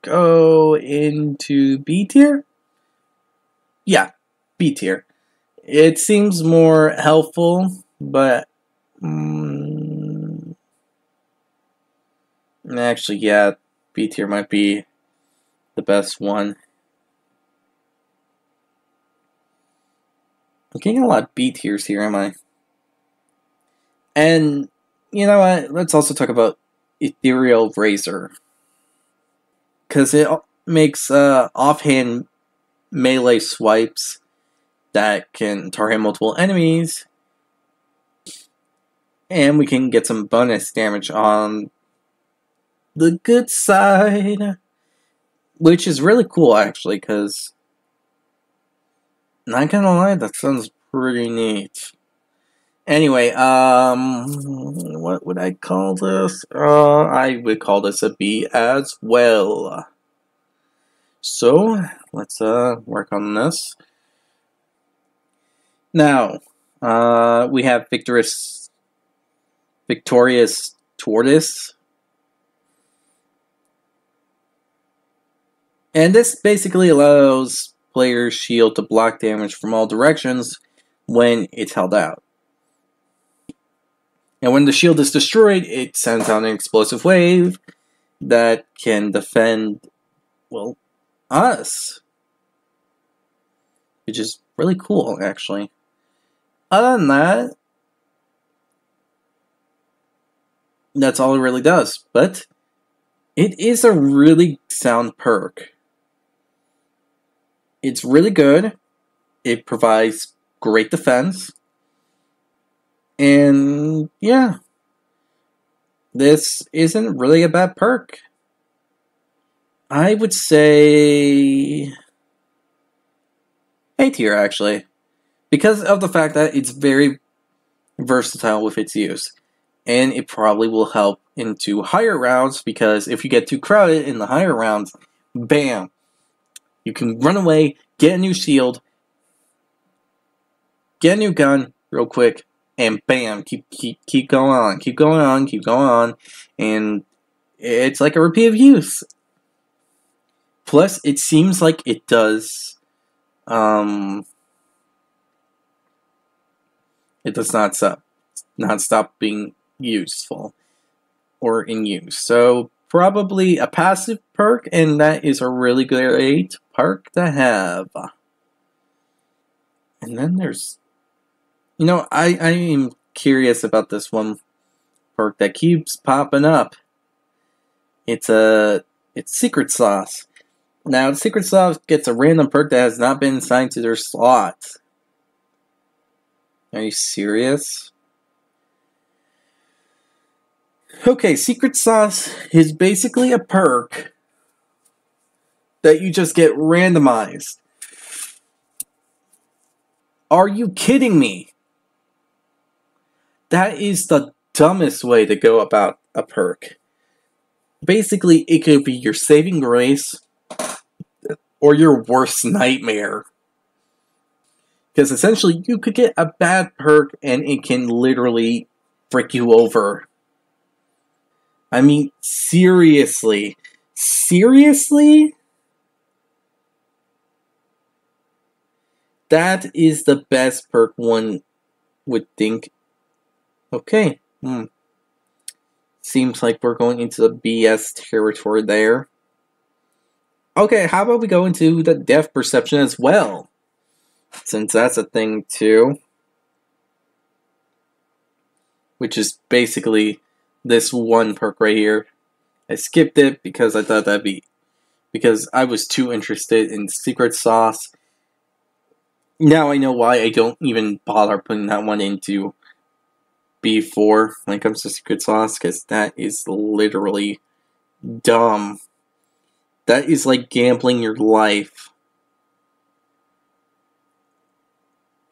go into B tier? Yeah, B tier. It seems more helpful, but actually, yeah, B tier might be the best one. I'm getting a lot of B tiers here, am I? And, you know what, let's also talk about Ethereal Razor. Because it makes offhand melee swipes that can target multiple enemies. And we can get some bonus damage on the good side. Which is really cool, actually, because not gonna lie, that sounds pretty neat. Anyway, what would I call this? I would call this a B as well. So, let's work on this. Now, we have Victorious Tortoise. And this basically allows players' shield to block damage from all directions when it's held out. And when the shield is destroyed, it sends out an explosive wave that can defend, well, us. Which is really cool, actually. Other than that, that's all it really does. But it is a really sound perk. It's really good. It provides great defense. And yeah, this isn't really a bad perk. I would say A tier, actually, because of the fact that it's very versatile with its use. And it probably will help into higher rounds, because if you get too crowded in the higher rounds, bam, you can run away, get a new shield, get a new gun real quick, and bam, keep going on, keep going on, keep going on, and it's like a repeat of use. Plus, it seems like it does, it does not stop being useful or in use. So probably a passive perk, and that is a really great perk to have. And then there's, you know, I am curious about this one perk that keeps popping up. It's Secret Sauce. Now, Secret Sauce gets a random perk that has not been assigned to their slot. Are you serious? Okay, Secret Sauce is basically a perk that you just get randomized. Are you kidding me? That is the dumbest way to go about a perk. Basically, it could be your saving grace or your worst nightmare. Because essentially, you could get a bad perk and it can literally frick you over. I mean, seriously? Seriously? That is the best perk one would think. Okay. Seems like we're going into the BS territory there. Okay, how about we go into the depth perception as well? Since that's a thing too. Which is basically this one perk right here. I skipped it because I thought that'd be... because I was too interested in Secret Sauce. Now I know why I don't even bother putting that one into B4 when it comes to Secret Sauce, because that is literally dumb. That is like gambling your life.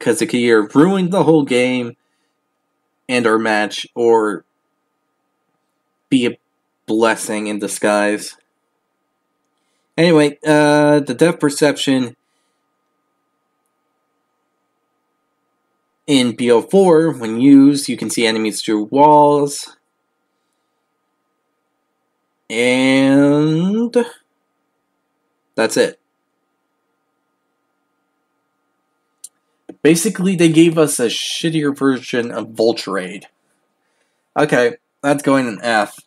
because it could either ruin the whole game and our match, or be a blessing in disguise. Anyway, the depth perception in BO4, when used, you can see enemies through walls. And that's it. Basically, they gave us a shittier version of Vulturade. Okay, that's going in F.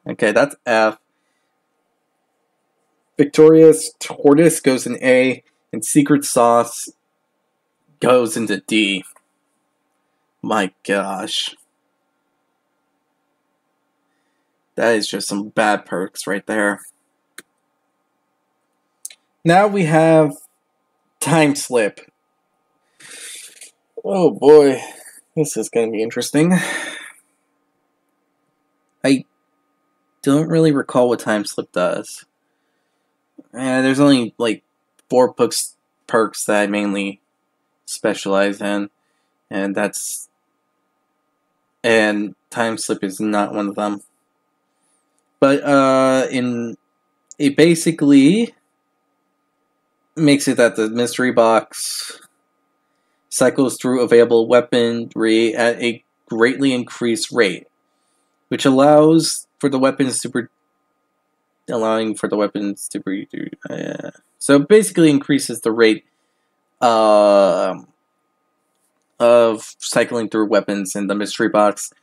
Okay, that's F. Victorious Tortoise goes in A, and Secret Sauce goes into D. My gosh. That is just some bad perks right there. Now we have Time Slip. Oh boy, this is going to be interesting. I don't really recall what Time Slip does. There's only like 4 perks that I mainly specialize in, and Time Slip is not one of them. But it basically makes it that the mystery box cycles through available weaponry at a greatly increased rate, which allows for the weapons to so basically increases the rate of cycling through weapons in the mystery box,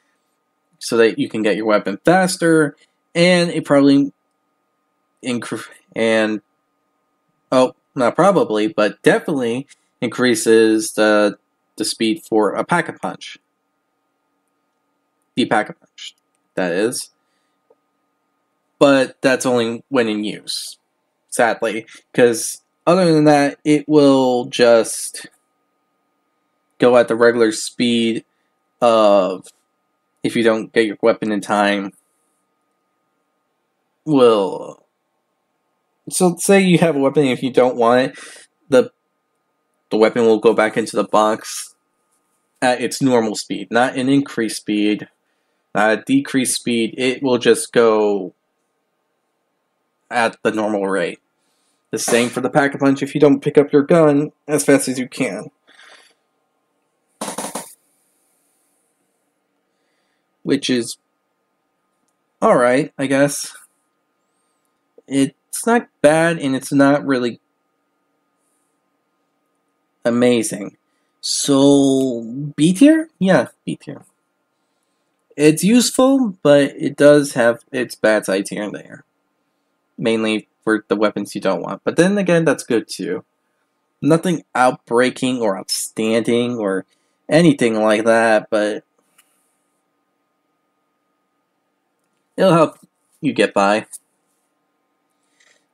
so that you can get your weapon faster, and it probably not probably, but definitely increases the speed for a Pack-a-Punch. The Pack-a-Punch, that is. But that's only when in use, sadly, because other than that, it will just go at the regular speed of, if you don't get your weapon in time, so say you have a weapon, if you don't want it, the weapon will go back into the box at its normal speed, not an increased speed, not a decreased speed. It will just go at the normal rate. The same for the Pack-a-Punch if you don't pick up your gun as fast as you can. Which is alright, I guess. It's not bad, and it's not really amazing. So, B tier? Yeah, B tier. It's useful, but it does have its bad sides here and there. Mainly for the weapons you don't want. But then again, that's good too. Nothing outbreaking or outstanding or anything like that, but it'll help you get by.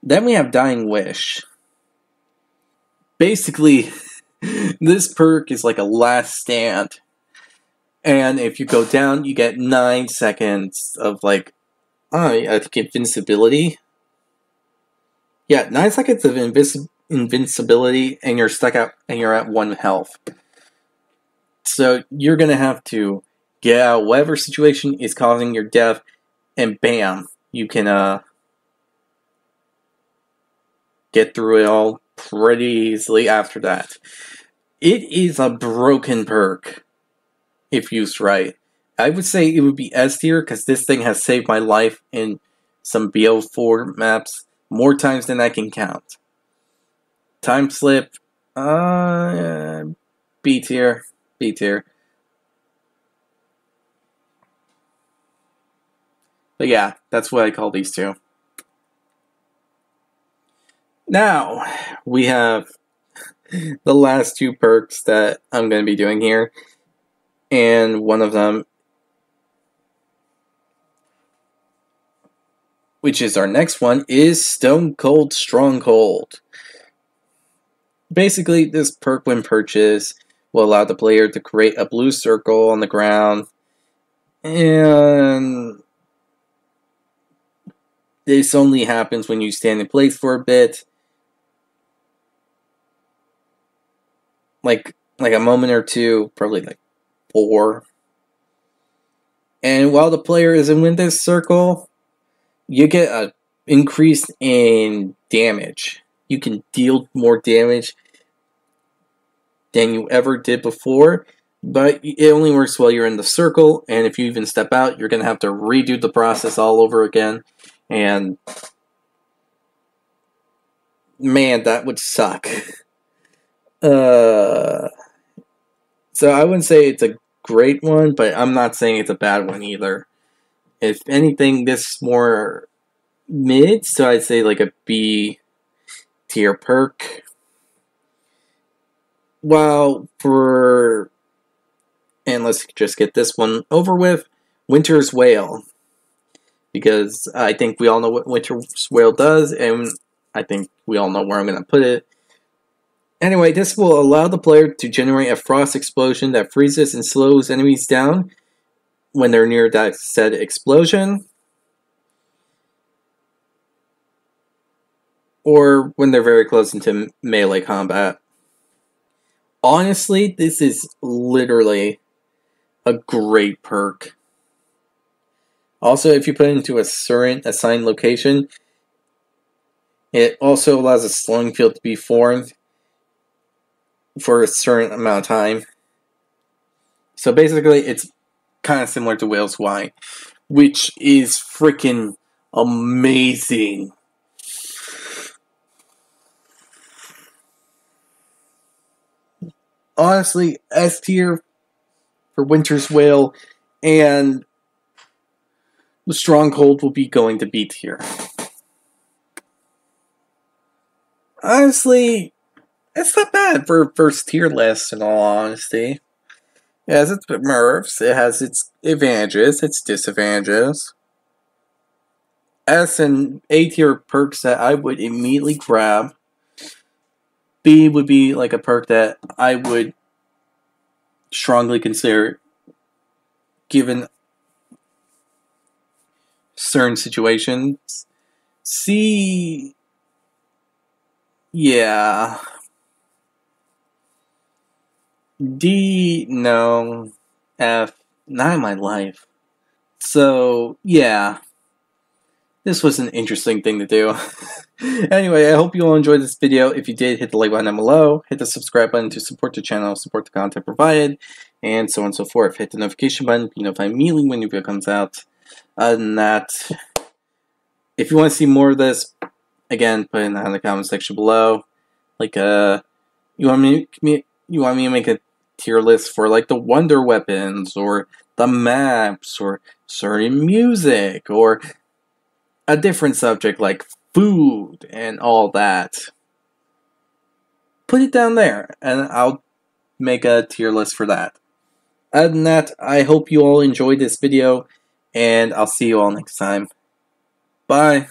Then we have Dying Wish. Basically, this perk is like a last stand. And if you go down, you get 9 seconds of I think invincibility. Yeah, 9 seconds of invincibility, and you're stuck out, and you're at 1 health. So you're gonna have to get out of whatever situation is causing your death, and bam, you can get through it all pretty easily after that. It is a broken perk if used right. I would say it would be S tier, because this thing has saved my life in some BO4 maps more times than I can count. Time Slip, B tier, B tier. But yeah, that's what I call these two. Now, we have the last 2 perks that I'm going to be doing here. And one of them, which is our next one, is Stone Cold Stronghold. Basically, this perk, when purchased, will allow the player to create a blue circle on the ground. And this only happens when you stand in place for a bit. like a moment or two, probably like 4. And while the player is in this circle, you get a increase in damage. You can deal more damage than you ever did before, but it only works while you're in the circle, and if you even step out, you're going to have to redo the process all over again, and man, that would suck. So I wouldn't say it's a great one, but I'm not saying it's a bad one either. If anything, this is more mid, so I'd say like a B tier perk. Well, and let's just get this one over with, Winter's Whale. Because I think we all know what Winter's Whale does, and I think we all know where I'm going to put it. Anyway, this will allow the player to generate a frost explosion that freezes and slows enemies down when they're near that said explosion, or when they're very close into melee combat. Honestly, this is literally a great perk. Also, if you put it into a certain assigned location, it also allows a slowing field to be formed for a certain amount of time. So basically, it's kind of similar to Whale's Y, which is freaking amazing. Honestly, S tier for Winter's Whale, and the Stronghold will be going to B tier. Honestly, it's not bad for a first tier list, in all honesty. It has its nerfs, it has its advantages, its disadvantages. S and A tier perks that I would immediately grab. B would be like a perk that I would strongly consider given certain situations. C, yeah. D, no. F, not in my life. So, yeah. This was an interesting thing to do. Anyway, I hope you all enjoyed this video. If you did, hit the like button down below. Hit the subscribe button to support the channel, support the content provided, and so on and so forth. Hit the notification button to be notified immediately when a new video comes out. Other than that, if you want to see more of this, again, put it in the comment section below. Like, you want me to make a tier list for like the wonder weapons, or the maps, or certain music, or a different subject like food and all that. Put it down there, and I'll make a tier list for that. Other than that, I hope you all enjoyed this video, and I'll see you all next time. Bye.